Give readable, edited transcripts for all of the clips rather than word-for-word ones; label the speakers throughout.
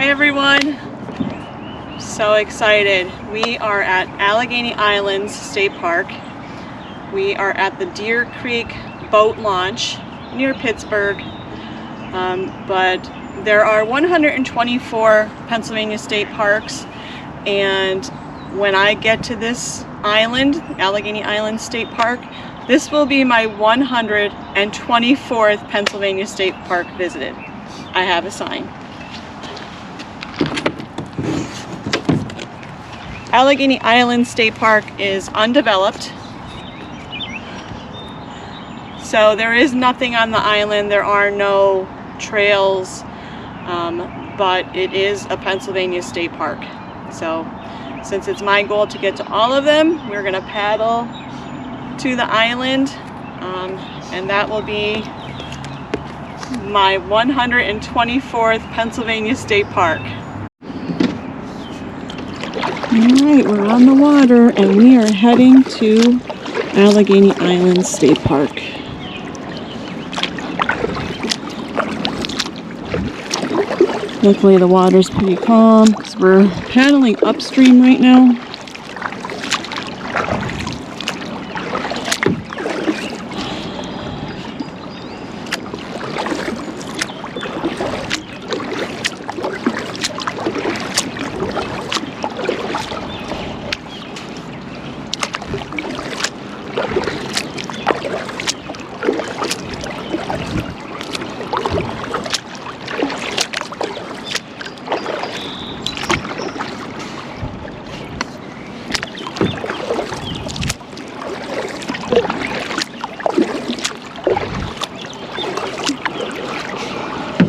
Speaker 1: Hi everyone, so excited. We are at Allegheny Islands State Park. We are at the Deer Creek boat launch near Pittsburgh, but there are 124 Pennsylvania state parks, and when I get to this island, Allegheny Islands State Park, this will be my 124th Pennsylvania State Park visited. I have a sign. Allegheny Islands State Park is undeveloped, so there is nothing on the island. There are no trails, but it is a Pennsylvania state park. So since it's my goal to get to all of them, we're going to paddle to the island, and that will be my 124th Pennsylvania State Park. Alright, we're on the water and we are heading to Allegheny Islands State Park. Luckily the water's pretty calm because we're paddling upstream right now.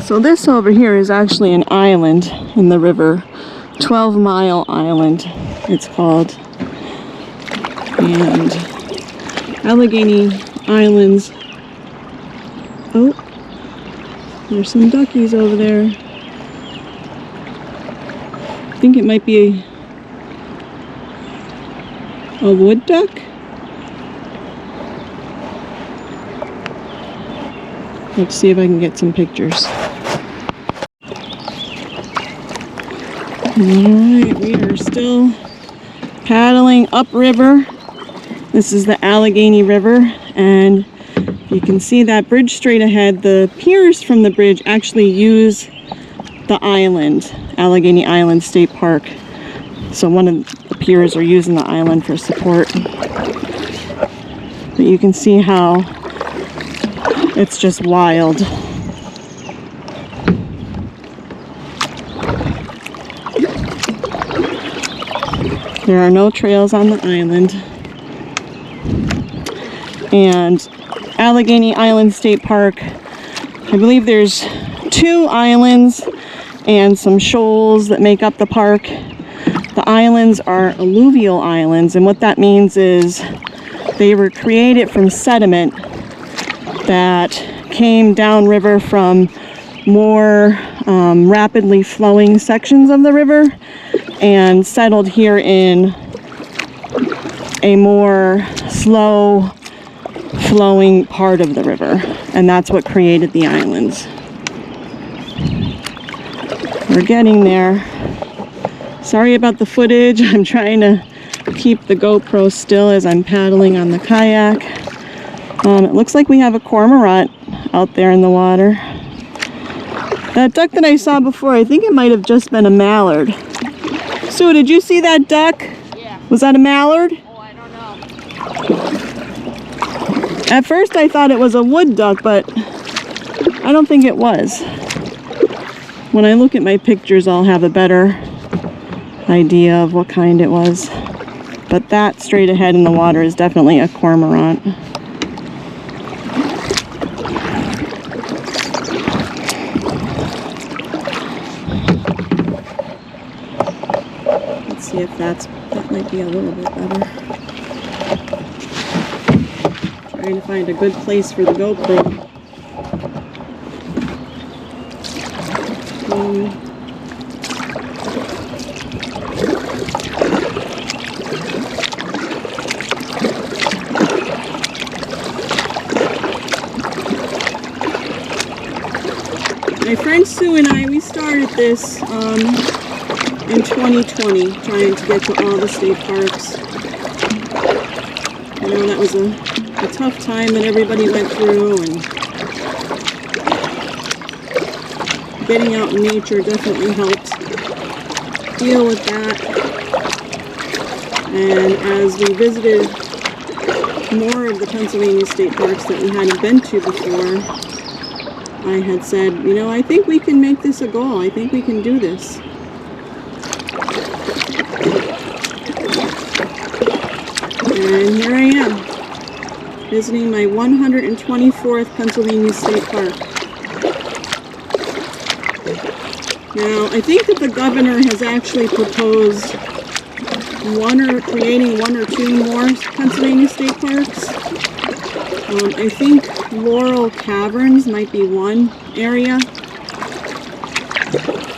Speaker 1: So this over here is actually an island in the river, 12 Mile Island it's called. And Allegheny Islands, oh, there's some duckies over there. I think it might be a wood duck. Let's see if I can get some pictures. Alright, we are still paddling upriver. This is the Allegheny River, and you can see that bridge straight ahead. The piers from the bridge actually use the island, Allegheny Island State Park. So one of the piers are using the island for support. But you can see how it's just wild. There are no trails on the island. And Allegheny Island State Park, I believe there's 2 islands and some shoals that make up the park. The islands are alluvial islands, and what that means is they were created from sediment that came downriver from more rapidly flowing sections of the river and settled here in a more slow flowing part of the river, and that's what created the islands. We're getting there. Sorry about the footage. I'm trying to keep the GoPro still as I'm paddling on the kayak. It looks like we have a cormorant out there in the water. That duck that I saw before, I think it might have just been a mallard. Sue, did you see that duck?
Speaker 2: Yeah.
Speaker 1: Was that a mallard?
Speaker 2: Oh, I don't know.
Speaker 1: At first I thought it was a wood duck, but I don't think it was. When I look at my pictures, I'll have a better idea of what kind it was. But that straight ahead in the water is definitely a cormorant. See if that might be a little bit better. Trying to find a good place for the GoPro. My friend Sue and I, we started this in 2020, trying to get to all the state parks. I know that was a tough time that everybody went through, and getting out in nature definitely helped deal with that. And as we visited more of the Pennsylvania state parks that we hadn't been to before, I had said, you know, I think we can make this a goal. I think we can do this. And here I am, visiting my 124th Pennsylvania State Park. Now, I think that the governor has actually proposed creating one or two more Pennsylvania state parks. I think Laurel Caverns might be one area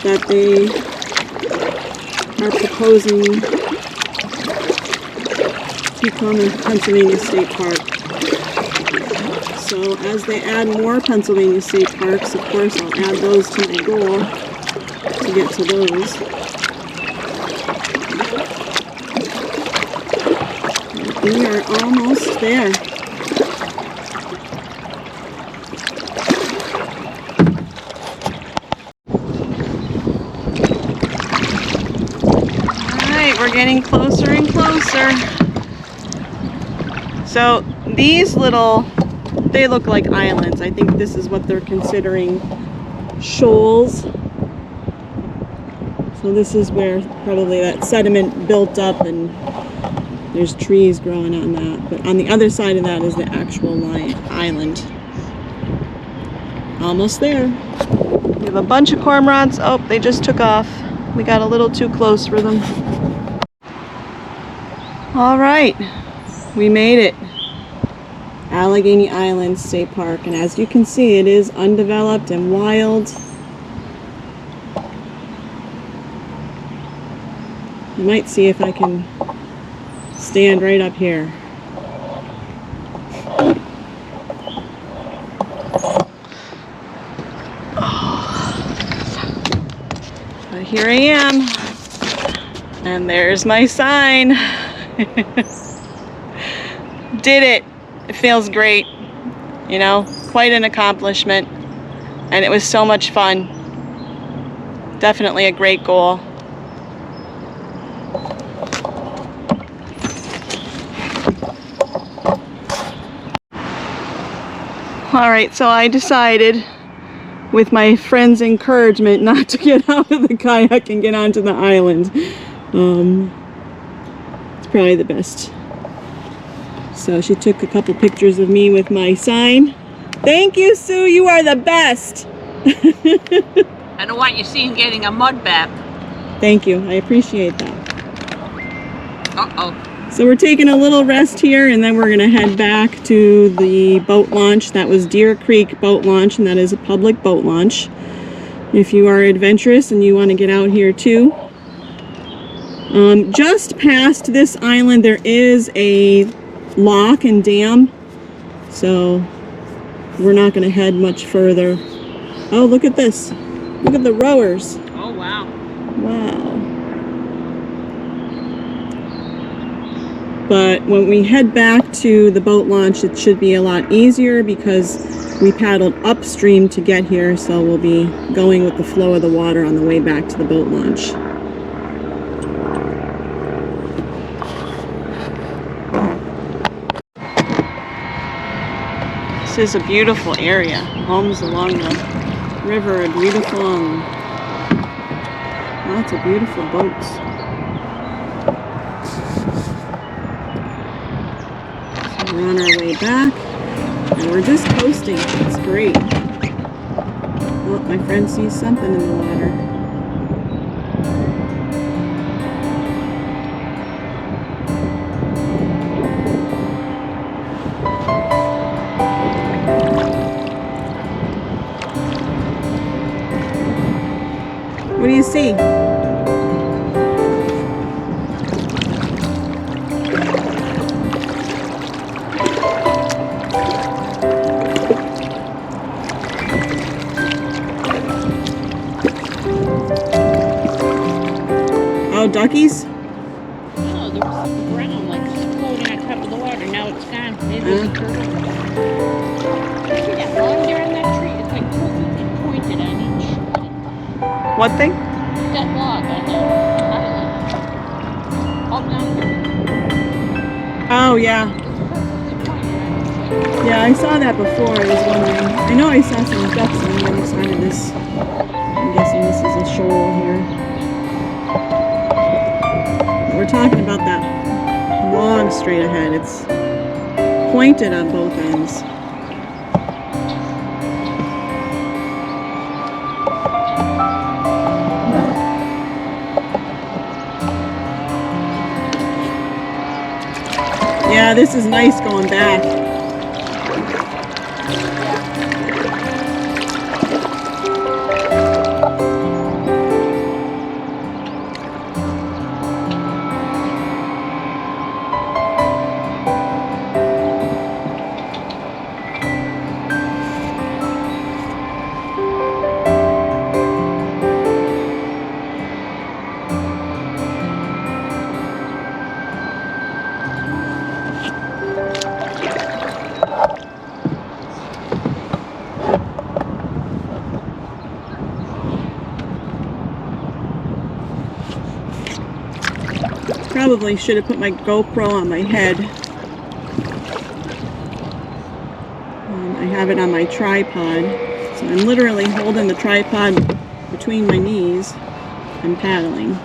Speaker 1: that they are proposing to become a Pennsylvania State Park. So as they add more Pennsylvania state parks, of course I'll add those to my goal to get to those. We are almost there. Alright, we're getting closer and closer. So these they look like islands. I think this is what they're considering shoals. So this is where probably that sediment built up and there's trees growing on that. But on the other side of that is the actual island. Almost there. We have a bunch of cormorants. Oh, they just took off. We got a little too close for them. All right, we made it. Allegheny Islands State Park, and as you can see, it is undeveloped and wild. I might see if I can stand right up here. But here I am, and there's my sign. Did it. It feels great, you know, quite an accomplishment, and it was so much fun. Definitely a great goal. All right, so I decided, with my friend's encouragement, not to get out of the kayak and get onto the island. It's probably the best. So she took a couple pictures of me with my sign. Thank you, Sue. You are the best.
Speaker 2: I don't want you seen getting a mud bath.
Speaker 1: Thank you. I appreciate that.
Speaker 2: Uh-oh.
Speaker 1: So we're taking a little rest here, and then we're going to head back to the boat launch. That was Deer Creek Boat Launch, and that is a public boat launch. If you are adventurous and you want to get out here too. Just past this island, there is a lock and dam, so we're not going to head much further. Oh, look at this. Look at the rowers.
Speaker 2: Oh, wow.
Speaker 1: Wow. But when we head back to the boat launch, it should be a lot easier because we paddled upstream to get here, so we'll be going with the flow of the water on the way back to the boat launch. This is a beautiful area. Homes along the river are beautiful, and lots of beautiful boats. So we're on our way back, and we're just coasting. It's great. Oh, my friend sees something in the water. What do you see? Oh, duckies?
Speaker 2: No, there was something brown, like floating on top of the water. Now it's gone. Maybe it's a turtle. See that log there on that tree? It's like crooked and pointed on each.
Speaker 1: What thing?
Speaker 2: That log on the island. All down here.
Speaker 1: Oh, yeah.
Speaker 2: It's perfectly pointed on each side.
Speaker 1: Yeah, I saw that before. I was wondering. I know I saw some ducks on the other side of this. I'm guessing this is a shoal here. But we're talking about that log straight ahead. It's pointed on both ends. Yeah, this is nice going back. Probably should have put my GoPro on my head. I have it on my tripod, so I'm literally holding the tripod between my knees and paddling.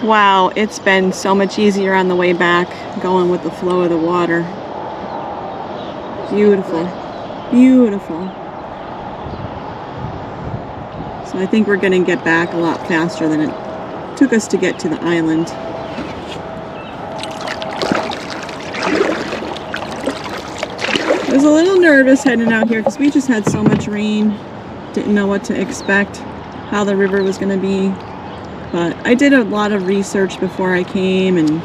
Speaker 1: Wow, it's been so much easier on the way back going with the flow of the water. Beautiful, beautiful. So I think we're going to get back a lot faster than it took us to get to the island. I was a little nervous heading out here because we just had so much rain. Didn't know what to expect, how the river was going to be. But I did a lot of research before I came, and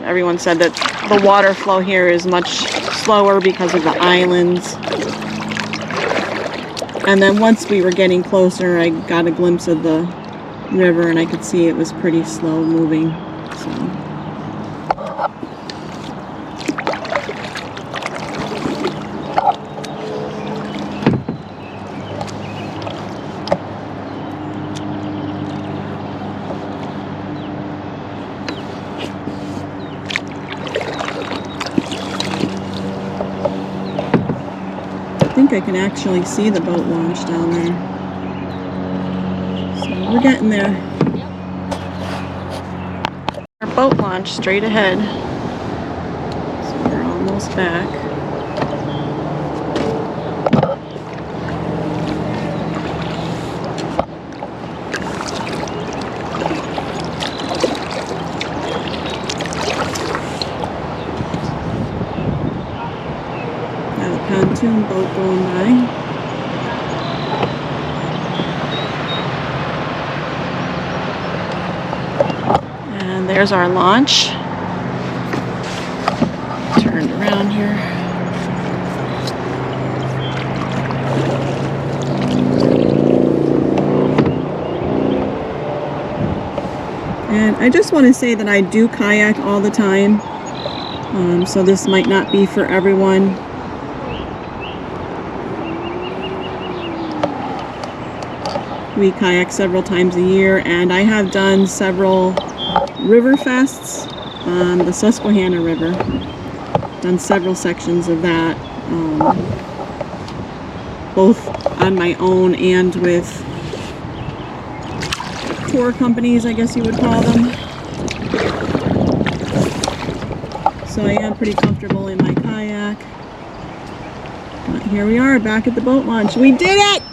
Speaker 1: everyone said that the water flow here is much slower because of the islands. And then once we were getting closer, I got a glimpse of the river and I could see it was pretty slow moving. So. I think I can actually see the boat launch down there. So we're getting there. Our boat launch straight ahead. So we're almost back. Pontoon boat going by. And there's our launch. Turned around here. And I just want to say that I do kayak all the time. So this might not be for everyone. We kayak several times a year, and I have done several river fests on the Susquehanna River. Done several sections of that, both on my own and with tour companies, I guess you would call them. So I am pretty comfortable in my kayak. But here we are back at the boat launch. We did it!